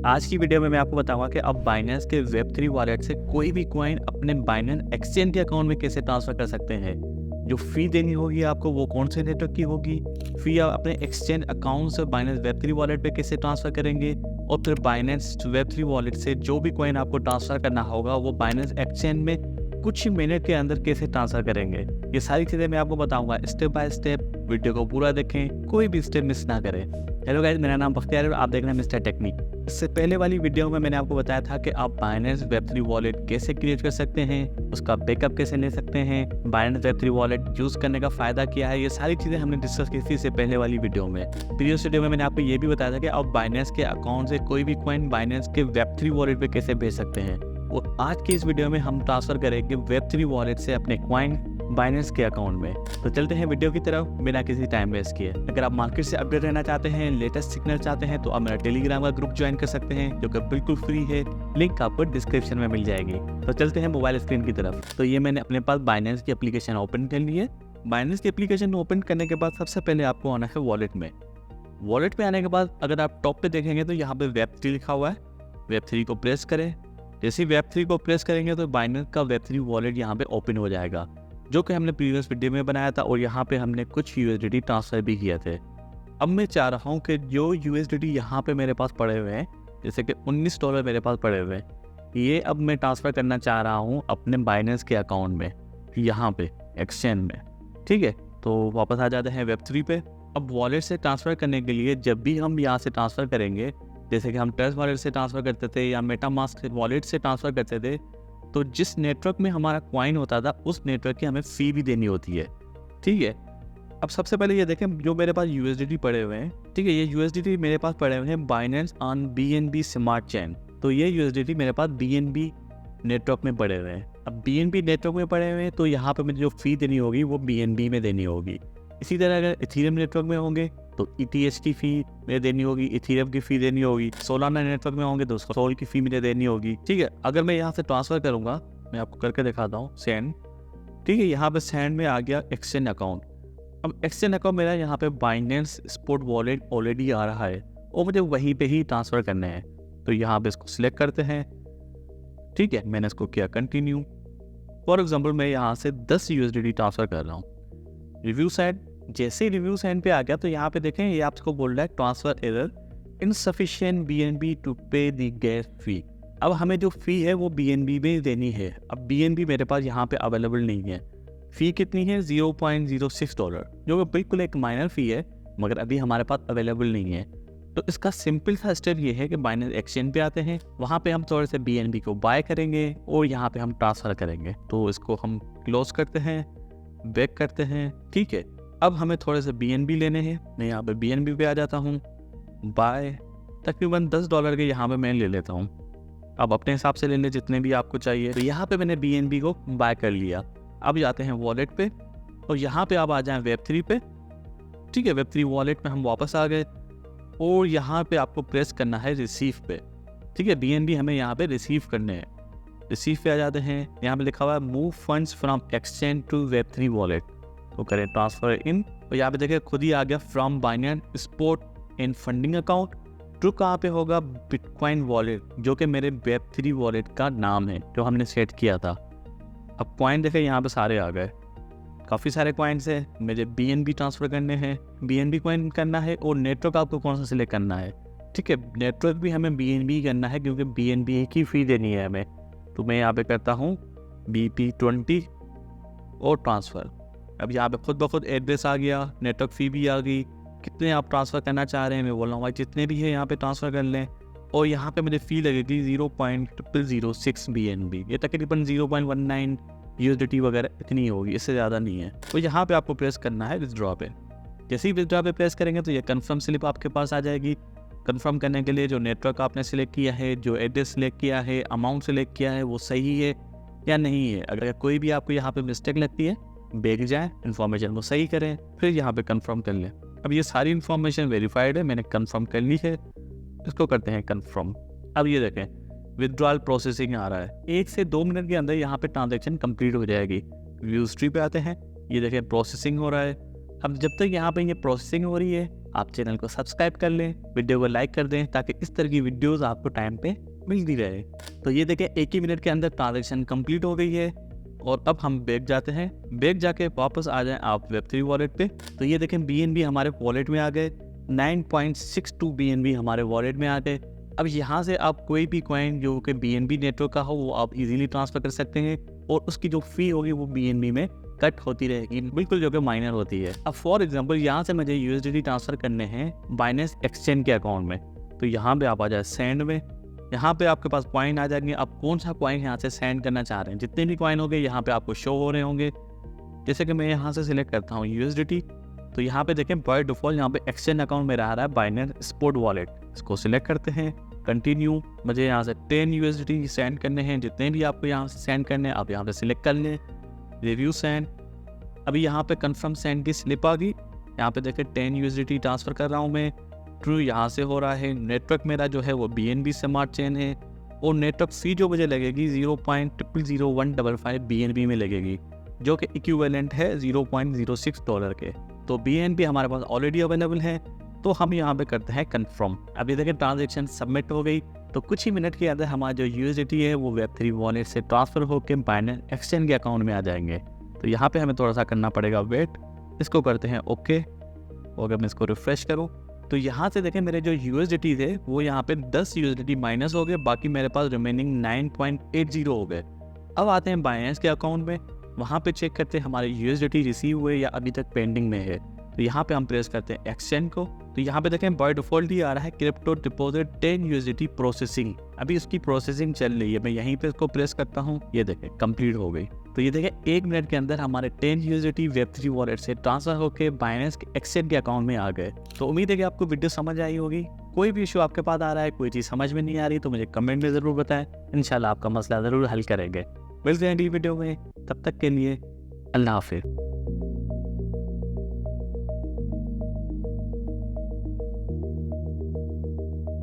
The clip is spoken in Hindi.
आज की वीडियो में मैं आपको बताऊंगा कि आप बाइनेंस के वेब3 वॉलेट से कोई भी कॉइन अपने बाइनेंस एक्सचेंज के अकाउंट में कैसे ट्रांसफर कर सकते हैं। जो फी देनी होगी आपको वो कौन से नेटवर्क की होगी, फी आप अपने एक्सचेंज अकाउंट से बाइनेंस वेब3 वॉलेट पे कैसे ट्रांसफर करेंगे, और फिर बाइनेंस वेब3 वॉलेट से जो भी कॉइन आपको ट्रांसफर करना होगा वो बाइनेंस एक्सचेंज में कुछ ही मिनट के अंदर कैसे ट्रांसफर करेंगे। ये सारी चीज़ें मैं आपको बताऊंगा स्टेप बाय स्टेप। वीडियो को पूरा देखें, कोई भी स्टेप मिस ना करें। हेलो गाइस, मेरा नाम बख्तियार है और आप देख रहे हैं मिस्टर टेक्निक। इससे पहले वाली वीडियो में मैंने आपको बताया था कि आप बाइनेंस वेब3 वॉलेट कैसे क्रिएट कर सकते हैं, उसका बैकअप कैसे ले सकते हैं, बाइनेंस वेब3 वॉलेट यूज़ करने का फ़ायदा क्या है। ये सारी चीज़ें हमने डिस्कस की थी इससे पहले वाली वीडियो में। प्रीवियस वीडियो में मैंने आपको ये भी बताया था कि आप बाइनेंस के अकाउंट से कोई भी कॉइन बाइनेंस के वेब3 वॉलेट पे कैसे भेज सकते हैं। और आज की इस वीडियो में हम ट्रांसफ़र करेंगे वेब3 वॉलेट से अपने कॉइन बाइनेंस के अकाउंट में। तो चलते हैं वीडियो की तरफ बिना किसी टाइम वेस्ट किए। अगर आप मार्केट से अपडेट रहना चाहते हैं, लेटेस्ट सिग्नल चाहते हैं, तो आप मेरा टेलीग्राम का ग्रुप ज्वाइन कर सकते हैं जो कि बिल्कुल फ्री है। लिंक आपको डिस्क्रिप्शन में मिल जाएगी। तो चलते हैं मोबाइल स्क्रीन की तरफ। तो ये मैंने अपने पास बाइनेंस की एप्लीकेशन ओपन कर ली है। बाइनेंस की एप्लीकेशन ओपन करने के बाद सबसे पहले आपको आना है वॉलेट में। वॉलेट में आने के बाद अगर आप टॉप पे देखेंगे तो यहाँ पे वेब3 लिखा हुआ है। वेब3 को प्रेस करें। जैसे ही वेब3 को प्रेस करेंगे तो बाइनेंस का वेब3 वॉलेट यहाँ पे ओपन हो जाएगा, जो कि हमने प्रीवियस वीडियो में बनाया था, और यहाँ पे हमने कुछ USDT ट्रांसफ़र भी किए थे। अब मैं चाह रहा हूँ कि जो USDT यहाँ पे मेरे पास पड़े हुए हैं, जैसे कि $19 मेरे पास पड़े हुए हैं, ये अब मैं ट्रांसफ़र करना चाह रहा हूँ अपने बाइनेंस के अकाउंट में, यहाँ पे एक्सचेंज में। ठीक है, तो वापस आ जाते हैं वेब3 पे। अब वॉलेट से ट्रांसफ़र करने के लिए जब भी हम यहाँ से ट्रांसफ़र करेंगे, जैसे कि हम ट्रस्ट वॉलेट से ट्रांसफ़र करते थे या मेटामास्क वॉलेट से ट्रांसफ़र करते थे, तो जिस नेटवर्क में हमारा कॉइन होता था उस नेटवर्क की हमें फ़ी भी देनी होती है। ठीक है, अब सबसे पहले ये देखें जो मेरे पास USDT पड़े हुए हैं। ठीक है, ये USDT मेरे पास पड़े हुए हैं Binance on BNB smart chain. तो ये USDT मेरे पास BNB नेटवर्क में पड़े हुए हैं। अब BNB नेटवर्क में पड़े हुए हैं तो यहाँ पे मुझे जो फ़ी देनी होगी वो BNB में देनी होगी। इसी तरह अगर इथीरियम नेटवर्क में होंगे तो ETH की फ़ी मुझे देनी होगी, इथीरियम की फ़ी देनी होगी। सोलाना नेटवर्क में होंगे तो सोल की फ़ी मुझे देनी होगी। ठीक है, अगर मैं यहाँ से ट्रांसफ़र करूँगा, मैं आपको करके दिखाता हूँ, सेंड। ठीक है, यहाँ पे सेंड में आ गया एक्सचेंज अकाउंट। अब एक्सचेंज अकाउंट मेरा यहाँ पे बाइनेंस स्पॉट वॉलेट ऑलरेडी आ रहा है और मुझे वहीं पे ही ट्रांसफ़र करने हैं। तो यहाँ पे इसको सिलेक्ट करते हैं। ठीक है, मैंने इसको किया कंटिन्यू। फॉर एग्जाम्पल मैं यहाँ से 10 USDT ट्रांसफ़र कर रहा हूँ। रिव्यू साइड, जैसे ही रिव्यू साइड पे आ गया तो यहाँ पे देखें ये आपको बोल रहा है transfer error insufficient BNB to pay the gas fee. अब हमें जो फ़ी है वो BNB में देनी है। अब BNB मेरे पास यहाँ पे अवेलेबल नहीं है। फ़ी कितनी है? $0.06, जो कि बिल्कुल एक माइनर फ़ी है, मगर अभी हमारे पास अवेलेबल नहीं है। तो इसका सिंपल सा स्टेप ये है कि बाइनेंस एक्सचेंज पे आते हैं, वहाँ पे हम थोड़े से BNB को बाय करेंगे और यहाँ पे हम ट्रांसफ़र करेंगे। तो इसको हम क्लोज करते हैं, बैक करते हैं। ठीक है, अब हमें थोड़े से BNB लेने हैं। मैं यहाँ पे BNB पे आ जाता हूँ, बाय। तकरीबन $10 के यहाँ पे मैं ले लेता हूँ। अब अपने हिसाब से ले लें जितने भी आपको चाहिए। तो यहाँ पे मैंने BNB को बाय कर लिया। अब जाते हैं वॉलेट पे और यहाँ पे आप आ जाएं वेब3 पे। ठीक है, वेब3 वॉलेट में हम वापस आ गए और यहाँ पे आपको प्रेस करना है रिसीव पे। ठीक है, BNB हमें यहाँ पे रिसीव करने हैं। रिसीव पे आ जाते हैं, यहाँ पे लिखा हुआ है move funds from exchange to वेब3 वॉलेट। तो करें ट्रांसफ़र इन, और यहाँ पे देखिए खुद ही आ गया from Binance spot in funding account to कहाँ पे होगा बिटकॉइन वॉलेट, जो कि मेरे वेब3 वॉलेट का नाम है जो हमने सेट किया था। अब कॉइन देखें यहाँ पे सारे आ गए, काफ़ी सारे कॉइन्स हैं। मुझे BNB ट्रांसफ़र करने हैं, BNB कॉइन करना है, और नेटवर्क आपको कौन सा सिलेक्ट करना है। ठीक है, नेटवर्क भी हमें BNB करना है क्योंकि BNB की फ़ी देनी है हमें। तो मैं यहाँ पे करता हूँ BP20 और ट्रांसफ़र। अब यहाँ पे खुद ब खुद एड्रेस आ गया, नेटवर्क फ़ी भी आ गई। कितने आप ट्रांसफ़र करना चाह रहे हैं मैं बोल रहा हूँ भाई जितने भी है यहाँ पे ट्रांसफ़र कर लें। और यहाँ पे मुझे फ़ी लगेगी 0.006 BNB, ये तकरीबन 0.19 USDT वगैरह इतनी होगी, इससे ज़्यादा नहीं है। तो यहाँ पे आपको प्रेस करना है विथड्रॉ पे। जैसे ही विथड्रॉ पे प्रेस करेंगे तो ये कन्फर्म स्लिप आपके पास आ जाएगी। कन्फर्म करने के लिए जो नेटवर्क आपने सिलेक्ट किया है, जो एड्रेस सिलेक्ट किया है, अमाउंट सिलेक्ट किया है, वो सही है या नहीं है। अगर कोई भी आपको यहाँ पे मिस्टेक लगती है, बैक जाएँ, इन्फॉर्मेशन को सही करें, फिर यहाँ पे कंफर्म कर लें। अब ये सारी इन्फॉर्मेशन वेरीफाइड है, मैंने कंफर्म कर ली है। इसको करते हैं कंफर्म। अब ये देखें विथड्रॉल प्रोसेसिंग आ रहा है, 1 से 2 मिनट के अंदर यहाँ पे ट्रांजैक्शन कंप्लीट हो जाएगी। व्यू हिस्ट्री पे आते हैं, ये देखें प्रोसेसिंग हो रहा है। अब जब तक यहाँ पे ये प्रोसेसिंग हो रही है आप चैनल को सब्सक्राइब कर लें, वीडियो को लाइक कर दें ताकि इस तरह की वीडियोस आपको टाइम पे मिलती रहे। तो ये देखें 1 ही मिनट के अंदर ट्रांजैक्शन कंप्लीट हो गई है। और अब हम बैक जाते हैं, बैक जाके वापस आ जाएं आप Web3 वॉलेट पे। तो ये देखें BNB हमारे वॉलेट में आ गए, 9.62 BNB हमारे वॉलेट में आ गए। अब यहाँ से आप कोई भी कॉइन जो कि BNB नेटवर्क का हो वो आप इजीली ट्रांसफ़र कर सकते हैं और उसकी जो फ़ी होगी वो BNB में कट होती रहेगी, बिल्कुल जो कि माइनर होती है। अब फॉर एग्जांपल यहाँ से मुझे USDT ट्रांसफ़र करने हैं बाइनेंस एक्सचेंज के अकाउंट में, तो यहाँ पे आप आ जाए सेंड में। यहाँ पे आपके पास कॉइन आ जाएंगे, आप कौन सा कॉइन यहाँ से सेंड करना चाह रहे हैं। जितने भी कॉइन होंगे यहाँ पे आपको शो हो रहे होंगे। जैसे कि मैं यहाँ से सिलेक्ट करता हूँ USDT, तो यहाँ पे देखें बाय डिफ़ॉल्ट यहाँ पे एक्सचेंज अकाउंट मेरा आ रहा है बाइनेंस स्पॉट वॉलेट। इसको सिलेक्ट करते हैं, कंटिन्यू। मुझे यहाँ से 10 USDT सेंड करने हैं, जितने भी आपको यहाँ से सेंड करने हैं आप यहाँ पे सिलेक्ट कर लें, रिव्यू सेंड। अभी यहाँ पे कंफर्म सेंड की स्लिप आ गई। यहाँ पे देखें 10 USDT ट्रांसफ़र कर रहा हूँ मैं, ट्रू यहाँ से हो रहा है। नेटवर्क मेरा जो है वो BNB स्मार्ट चेन है और नेटवर्क फ़ी जो मुझे लगेगी 0.000155 BNB में लगेगी, जो कि इक्विवेलेंट है $0.06 के। तो BNB हमारे पास ऑलरेडी अवेलेबल है, तो हम यहाँ पे करते हैं कंफर्म। अभी देखें ट्रांजैक्शन सबमिट हो गई, तो कुछ ही मिनट के अंदर हमारा जो USDT है वो Web3 वॉलेट से ट्रांसफ़र होकर बाइनेंस एक्सचेंज के अकाउंट में आ जाएंगे। तो यहाँ पे हमें थोड़ा सा करना पड़ेगा वेट, इसको करते हैं ओके। और अगर मैं इसको रिफ़्रेश करूँ तो यहाँ से देखें मेरे जो USDT थे वो यहाँ पे 10 USDT माइनस हो गए, बाकी मेरे पास रिमेनिंग 9.80 हो गए। अब आते हैं बाइनेंस के अकाउंट में, वहाँ पे चेक करते हैं हमारे USDT रिसीव हुए या अभी तक पेंडिंग में है। तो यहाँ पे हम प्रेस करते हैं एक्सचेंज को, तो यहाँ पे देखें बाय डिफ़ॉल्ट ही आ रहा है क्रिप्टो डिपॉजिट 10 USDT प्रोसेसिंग। अभी उसकी प्रोसेसिंग चल रही है, मैं यहीं पे इसको प्रेस करता हूँ, ये देखें कंप्लीट हो गई। तो ये देखें 1 मिनट के अंदर हमारे 10 USDT Web3 वॉलेट से ट्रांसफ़र होकर बाइनेंस के एक्सचेंज के अकाउंट में आ गए। तो उम्मीद है कि आपको वीडियो समझ आई होगी। कोई भी इशू आपके पास आ रहा है, कोई चीज़ समझ में नहीं आ रही तो मुझे कमेंट में ज़रूर बताएं, इंशाल्लाह आपका मसला ज़रूर हल करेंगे। मिलते हैं अगली वीडियो में, तब तक के लिए अल्लाह हाफ़िज़।